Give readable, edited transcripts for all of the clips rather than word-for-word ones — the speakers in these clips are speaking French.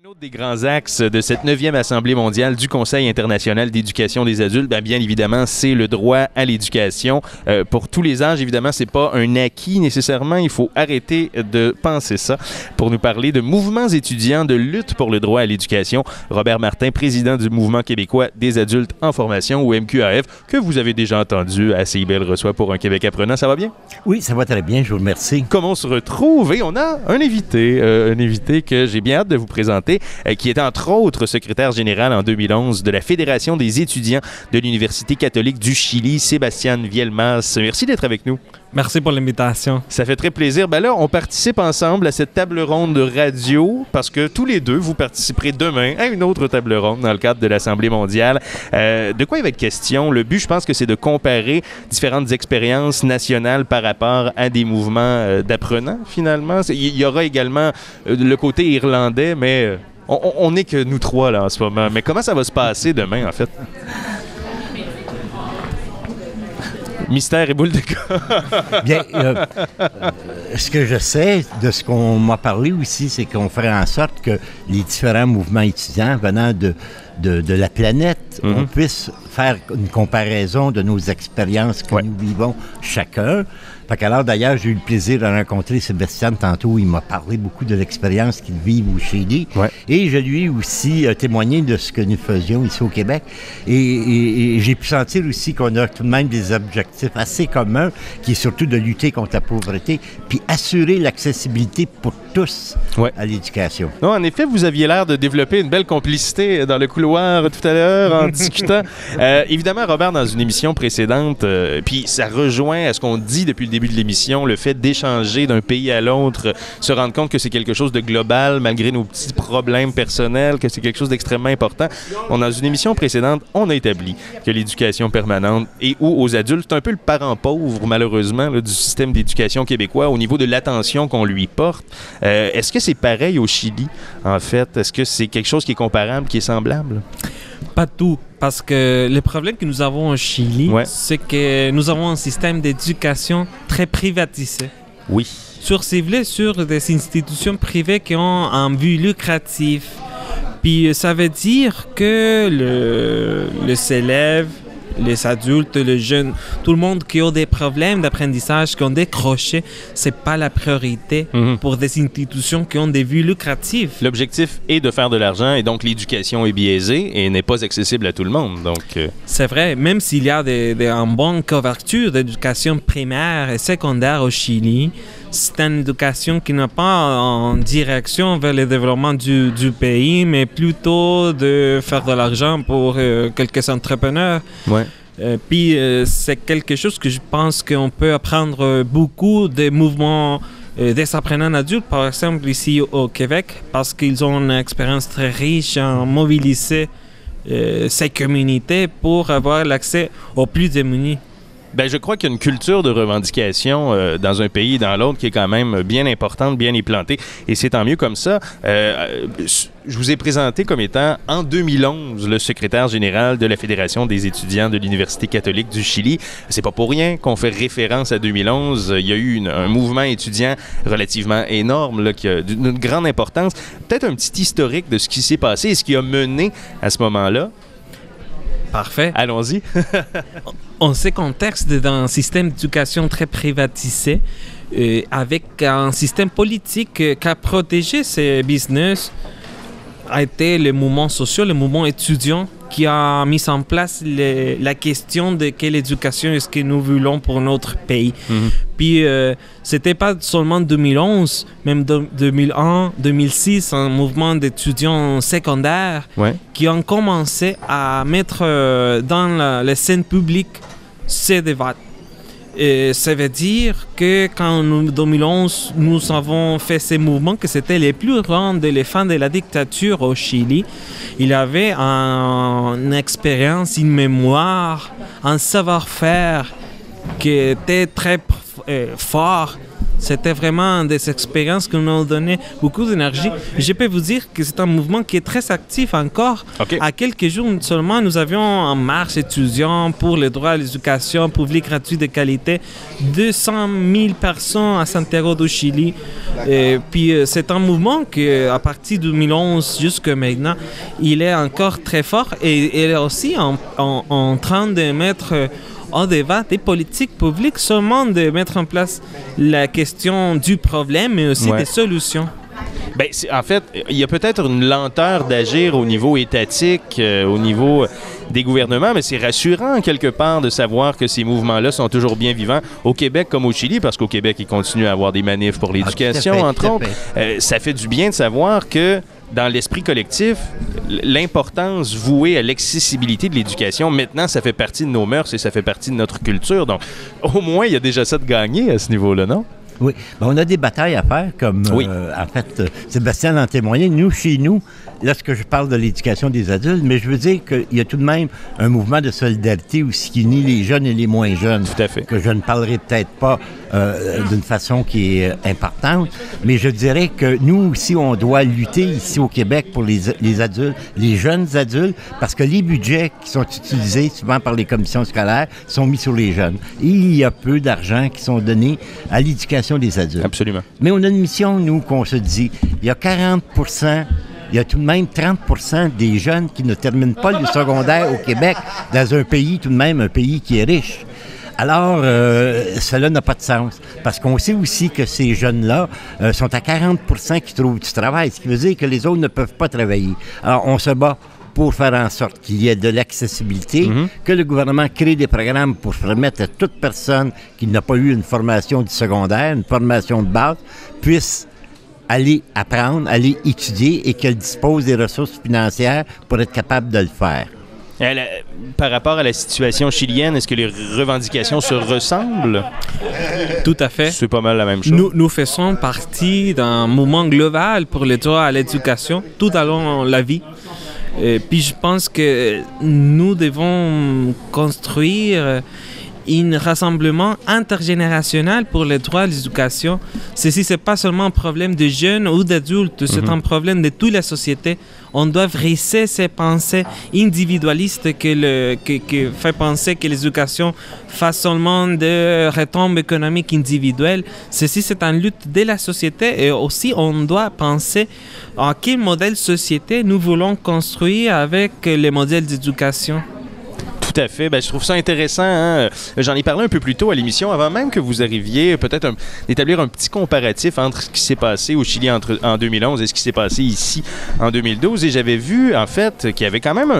Un autre des grands axes de cette 9e Assemblée mondiale du Conseil international d'éducation des adultes, bien évidemment, c'est le droit à l'éducation. Pour tous les âges, évidemment, c'est pas un acquis nécessairement. Il faut arrêter de penser ça. Pour nous parler de mouvements étudiants de lutte pour le droit à l'éducation, Robert Martin, président du Mouvement québécois des adultes en formation, ou MQAF, que vous avez déjà entendu à CIBL reçoit pour un Québec apprenant. Ça va bien? Oui, ça va très bien, je vous remercie. Comment on se retrouve? Et on a un invité que j'ai bien hâte de vous présenter, qui était entre autres secrétaire général en 2011 de la Fédération des étudiants de l'Université catholique du Chili, Sébastien Vielmas. Merci d'être avec nous. Merci pour l'invitation. Ça fait très plaisir. Ben là, on participe ensemble à cette table ronde de radio parce que tous les deux, vous participerez demain à une autre table ronde dans le cadre de l'Assemblée mondiale. De quoi il va être question? Le but, je pense que c'est de comparer différentes expériences nationales par rapport à des mouvements d'apprenants, finalement. Il y aura également le côté irlandais, mais on n'est que nous trois là en ce moment. Mais comment ça va se passer demain, en fait? Mystère et boule de cas. Bien, ce que je sais de ce qu'on m'a parlé aussi, c'est qu'on ferait en sorte que les différents mouvements étudiants venant de la planète, on puisse faire une comparaison de nos expériences que nous vivons chacun. Fait qu'alors, d'ailleurs, j'ai eu le plaisir de rencontrer Sébastien tantôt. Il m'a parlé beaucoup de l'expérience qu'il vit au Chili. Ouais. Et je lui ai aussi témoigné de ce que nous faisions ici au Québec. Et j'ai pu sentir aussi qu'on a tout de même des objectifs assez communs, qui est surtout de lutter contre la pauvreté, puis assurer l'accessibilité pour tous à l'éducation. Non, en effet, vous aviez l'air de développer une belle complicité dans le couloir tout à l'heure en discutant. Évidemment, Robert, dans une émission précédente, puis ça rejoint à ce qu'on dit depuis le début de l'émission, le fait d'échanger d'un pays à l'autre, se rendre compte que c'est quelque chose de global, malgré nos petits problèmes personnels, que c'est quelque chose d'extrêmement important. Dans une émission précédente, on a établi que l'éducation permanente et ou aux adultes, c'est un peu le parent pauvre, malheureusement, là, du système d'éducation québécois au niveau de l'attention qu'on lui porte. Est-ce que c'est pareil au Chili, en fait? Est-ce que c'est quelque chose qui est comparable, qui est semblable? Pas tout, parce que le problème que nous avons au Chili, c'est que nous avons un système d'éducation très privatisé. Oui. Ciblé sur des institutions privées qui ont un but lucratif. Puis ça veut dire que les élèves, les adultes, les jeunes, tout le monde qui a des problèmes d'apprentissage, qui ont décroché, c'est pas la priorité pour des institutions qui ont des vues lucratives. L'objectif est de faire de l'argent et donc l'éducation est biaisée et n'est pas accessible à tout le monde. C'est vrai, même s'il y a une bonne couverture d'éducation primaire et secondaire au Chili, c'est une éducation qui n'est pas en direction vers le développement du pays, mais plutôt de faire de l'argent pour quelques entrepreneurs. Ouais. Puis c'est quelque chose que je pense qu'on peut apprendre beaucoup des mouvements des apprenants adultes, par exemple ici au Québec, parce qu'ils ont une expérience très riche en mobiliser ces communautés pour avoir l'accès aux plus démunis. Ben, je crois qu'il y a une culture de revendication dans un pays et dans l'autre qui est quand même bien importante, bien implantée, et c'est tant mieux comme ça. Je vous ai présenté comme étant, en 2011, le secrétaire général de la Fédération des étudiants de l'Université catholique du Chili. C'est pas pour rien qu'on fait référence à 2011. Il y a eu un mouvement étudiant relativement énorme, là, qui a d'une grande importance. Peut-être un petit historique de ce qui s'est passé et ce qui a mené à ce moment-là. Parfait. Allons-y. En ce contexte d'un système d'éducation très privatisé, avec un système politique qui a protégé ces business, a été le mouvement social, le mouvement étudiant qui a mis en place la question de quelle éducation est-ce que nous voulons pour notre pays. Puis, c'était pas seulement 2011, même 2001, 2006, un mouvement d'étudiants secondaires qui ont commencé à mettre dans la scène publique ces débats. Et ça veut dire que quand en 2011, nous avons fait ces mouvements, que c'était les plus grands de les fins de la dictature au Chili, il y avait une expérience, une mémoire, un savoir-faire qui était très fort. C'était vraiment des expériences qui nous ont donné beaucoup d'énergie. Je peux vous dire que c'est un mouvement qui est très actif encore. Okay. À quelques jours seulement, nous avions en marche étudiant pour le droit à l'éducation publique gratuite de qualité. 200 000 personnes à Santiago du Chili. Et puis, c'est un mouvement qui, à partir de 2011 jusqu'à maintenant, il est encore très fort et il est aussi en train de mettre au débat des politiques publiques, seulement de mettre en place la question du problème, mais aussi des solutions. Ben, en fait, il y a peut-être une lenteur d'agir au niveau étatique, au niveau des gouvernements, mais c'est rassurant quelque part de savoir que ces mouvements-là sont toujours bien vivants au Québec comme au Chili, parce qu'au Québec, ils continuent à avoir des manifs pour l'éducation, entre autres. Ça fait du bien de savoir que dans l'esprit collectif, l'importance vouée à l'accessibilité de l'éducation, maintenant, ça fait partie de nos mœurs et ça fait partie de notre culture. Donc, au moins, il y a déjà ça de gagné à ce niveau-là, non? Oui. Ben, on a des batailles à faire, comme en fait, Sébastien en témoignait. Nous, chez nous, lorsque je parle de l'éducation des adultes, mais je veux dire qu'il y a tout de même un mouvement de solidarité aussi qui unit les jeunes et les moins jeunes. Tout à fait. Que je ne parlerai peut-être pas d'une façon qui est importante, mais je dirais que nous aussi, on doit lutter ici au Québec pour les adultes, les jeunes adultes, parce que les budgets qui sont utilisés souvent par les commissions scolaires sont mis sur les jeunes. Et il y a peu d'argent qui sont donnés à l'éducation des adultes. Absolument. Mais on a une mission, nous, qu'on se dit, il y a 40 il y a tout de même 30 des jeunes qui ne terminent pas le secondaire au Québec, dans un pays, tout de même, un pays qui est riche. Alors, cela n'a pas de sens, parce qu'on sait aussi que ces jeunes-là sont à 40 qui trouvent du travail, ce qui veut dire que les autres ne peuvent pas travailler. Alors, on se bat pour faire en sorte qu'il y ait de l'accessibilité, que le gouvernement crée des programmes pour permettre à toute personne qui n'a pas eu une formation du secondaire, une formation de base, puisse aller apprendre, aller étudier et qu'elle dispose des ressources financières pour être capable de le faire. Par rapport à la situation chilienne, est-ce que les revendications se ressemblent? Tout à fait. C'est pas mal la même chose. Nous faisons partie d'un mouvement global pour le droit à l'éducation tout au long de la vie. Puis je pense que nous devons construire un rassemblement intergénérationnel pour le droit à l'éducation. Ceci, ce n'est pas seulement un problème de jeunes ou d'adultes, c'est un problème de toute la société. On doit briser ces pensées individualistes qui fait penser que l'éducation fasse seulement des retombées économiques individuelles. Ceci, c'est une lutte de la société et aussi on doit penser à quel modèle de société nous voulons construire avec les modèles d'éducation. Tout à fait. Ben, je trouve ça intéressant. Hein? J'en ai parlé un peu plus tôt à l'émission, avant même que vous arriviez, peut-être d'établir un petit comparatif entre ce qui s'est passé au Chili en 2011 et ce qui s'est passé ici en 2012. Et j'avais vu, en fait, qu'il y avait quand même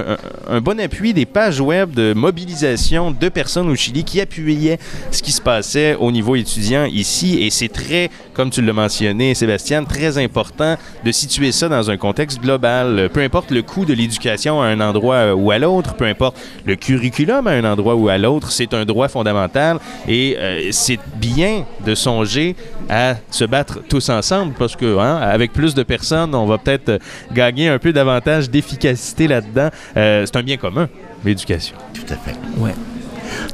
un bon appui des pages web de mobilisation de personnes au Chili qui appuyaient ce qui se passait au niveau étudiant ici. Et c'est très, comme tu l'as mentionné, Sébastien, très important de situer ça dans un contexte global. Peu importe le coût de l'éducation à un endroit ou à l'autre, peu importe le curriculum à un endroit ou à l'autre, c'est un droit fondamental et c'est bien de songer à se battre tous ensemble parce que avec plus de personnes, on va peut-être gagner un peu davantage d'efficacité là-dedans. C'est un bien commun, l'éducation. Tout à fait. Ouais.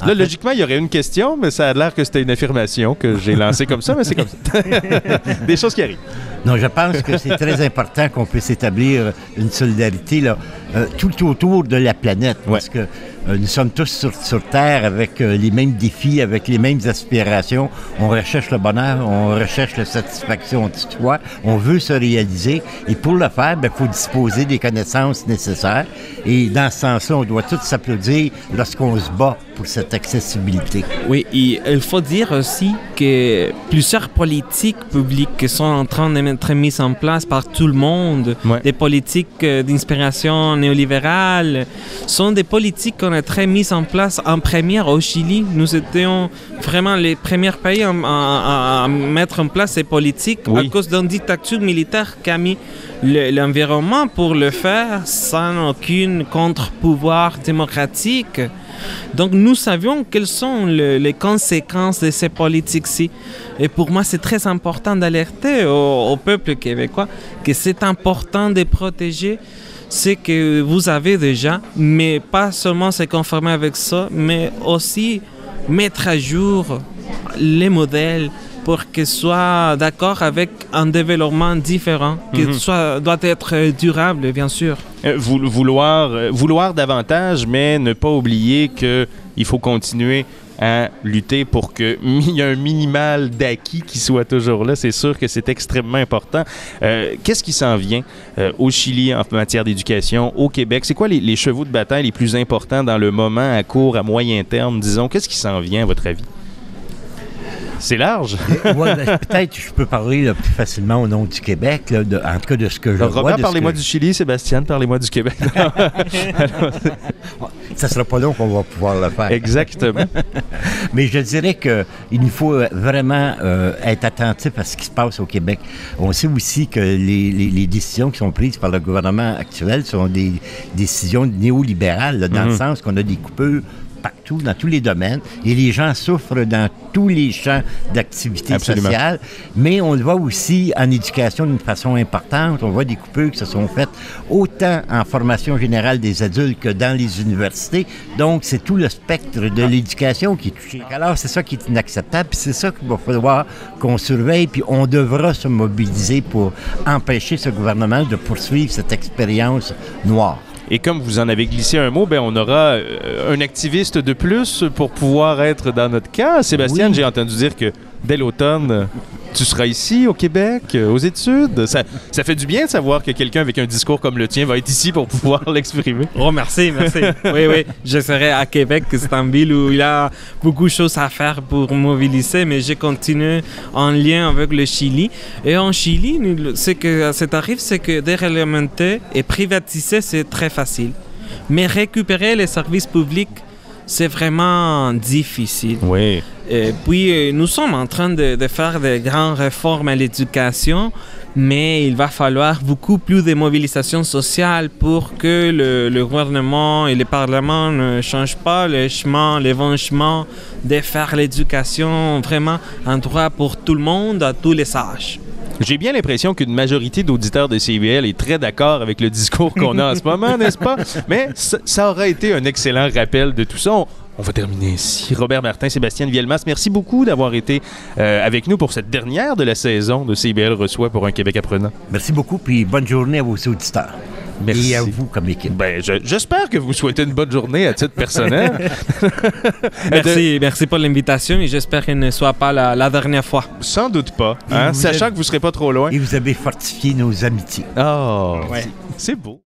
Là, logiquement, il y aurait une question, mais ça a l'air que c'était une affirmation que j'ai lancée comme ça, mais c'est comme ça. Des choses qui arrivent. Non, je pense que c'est très important qu'on puisse établir une solidarité là, tout autour de la planète, parce que nous sommes tous sur Terre avec les mêmes défis, avec les mêmes aspirations. On recherche le bonheur, on recherche la satisfaction de soi, on veut se réaliser. Et pour le faire, il faut disposer des connaissances nécessaires. Et dans ce sens-là, on doit tous s'applaudir lorsqu'on se bat pour cette accessibilité. Oui, et il faut dire aussi que plusieurs politiques publiques sont en train d'être mises en place par tout le monde. Des politiques d'inspiration néolibérale sont des politiques qu'on a très mises en place en première au Chili. Nous étions vraiment les premiers pays à mettre en place ces politiques à cause d'une dictature militaire qui a mis l'environnement pour le faire sans aucun contre-pouvoir démocratique. Donc nous savions quelles sont les conséquences de ces politiques-ci. Et pour moi, c'est très important d'alerter au peuple québécois que c'est important de protéger ce que vous avez déjà, mais pas seulement se conformer avec ça, mais aussi mettre à jour les modèles pour qu'ils soient d'accord avec un développement différent, qui doit être durable, bien sûr. Vouloir davantage, mais ne pas oublier qu'il faut continuer à lutter pour qu'il y ait un minimal d'acquis qui soit toujours là. C'est sûr que c'est extrêmement important. Qu'est-ce qui s'en vient au Chili en matière d'éducation, au Québec? C'est quoi les chevaux de bataille les plus importants dans le moment, à court, à moyen terme, disons? Qu'est-ce qui s'en vient, à votre avis? C'est large. Ouais, peut-être je peux parler là, plus facilement au nom du Québec, là, en tout cas de ce que je vois. Robert, parlez-moi du Chili. Sébastien, parlez-moi du Québec. Ça sera pas long qu'on va pouvoir le faire. Exactement. Mais je dirais qu'il nous faut vraiment être attentif à ce qui se passe au Québec. On sait aussi que les décisions qui sont prises par le gouvernement actuel sont des décisions néolibérales, là, dans le sens qu'on a des coupures partout, dans tous les domaines, et les gens souffrent dans tous les champs d'activité sociale, mais on le voit aussi en éducation d'une façon importante. On voit des coupures qui se sont faites autant en formation générale des adultes que dans les universités. Donc, c'est tout le spectre de l'éducation qui est touché. Alors, c'est ça qui est inacceptable, puis c'est ça qu'il va falloir qu'on surveille, puis on devra se mobiliser pour empêcher ce gouvernement de poursuivre cette expérience noire. Et comme vous en avez glissé un mot, on aura un activiste de plus pour pouvoir être dans notre cas. Sébastien, j'ai entendu dire que dès l'automne, tu seras ici, au Québec, aux études. Ça fait du bien de savoir que quelqu'un avec un discours comme le tien va être ici pour pouvoir l'exprimer. Oh, merci. Oui. Je serai à Québec, c'est une ville où il y a beaucoup de choses à faire pour mobiliser, mais je continue en lien avec le Chili. Et en Chili, ce qui arrive, c'est que déréglementer et privatiser, c'est très facile. Mais récupérer les services publics, c'est vraiment difficile. Oui. Et puis, nous sommes en train de faire de grandes réformes à l'éducation, mais il va falloir beaucoup plus de mobilisation sociale pour que le gouvernement et le Parlement ne changent pas le chemin, l'évanchement de faire l'éducation vraiment un droit pour tout le monde, à tous les âges. J'ai bien l'impression qu'une majorité d'auditeurs de CIBL est très d'accord avec le discours qu'on a en ce moment, n'est-ce pas? Mais ça aurait été un excellent rappel de tout ça. On va terminer ici. Robert Martin, Sébastien Vielmas, merci beaucoup d'avoir été avec nous pour cette dernière de la saison de CIBL reçoit pour un Québec apprenant. Merci beaucoup, puis bonne journée à vos auditeurs. Merci. Et à vous comme équipe. J'espère que vous souhaitez une bonne journée à titre personnel. Merci pour l'invitation et j'espère qu'elle ne soit pas la dernière fois. Sans doute pas, hein? Sachant que vous ne serez pas trop loin. Et vous avez fortifié nos amitiés. Oh, ouais. C'est beau.